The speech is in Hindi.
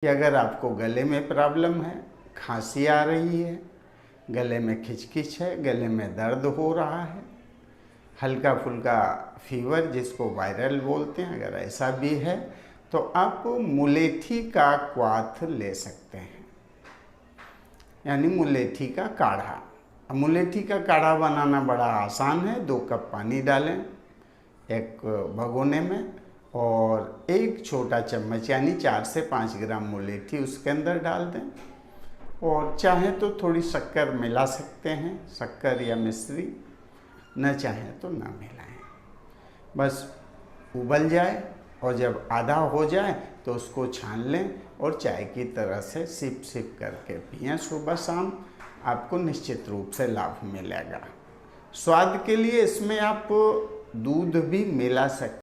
कि अगर आपको गले में प्रॉब्लम है, खांसी आ रही है, गले में खिचखिच है, गले में दर्द हो रहा है, हल्का फुल्का फीवर जिसको वायरल बोलते हैं, अगर ऐसा भी है तो आप मुलेठी का क्वाथ ले सकते हैं, यानी मुलेठी का काढ़ा। अब मुलेठी का काढ़ा बनाना बड़ा आसान है। 2 कप पानी डालें एक भगोने में और 1 छोटा चम्मच यानी 4 से 5 ग्राम मुलेठी उसके अंदर डाल दें, और चाहें तो थोड़ी शक्कर मिला सकते हैं, शक्कर या मिश्री, न चाहें तो ना मिलाएं। बस उबल जाए और जब आधा हो जाए तो उसको छान लें और चाय की तरह से सिप सिप करके पिएं सुबह शाम। आपको निश्चित रूप से लाभ मिलेगा। स्वाद के लिए इसमें आप दूध भी मिला सकते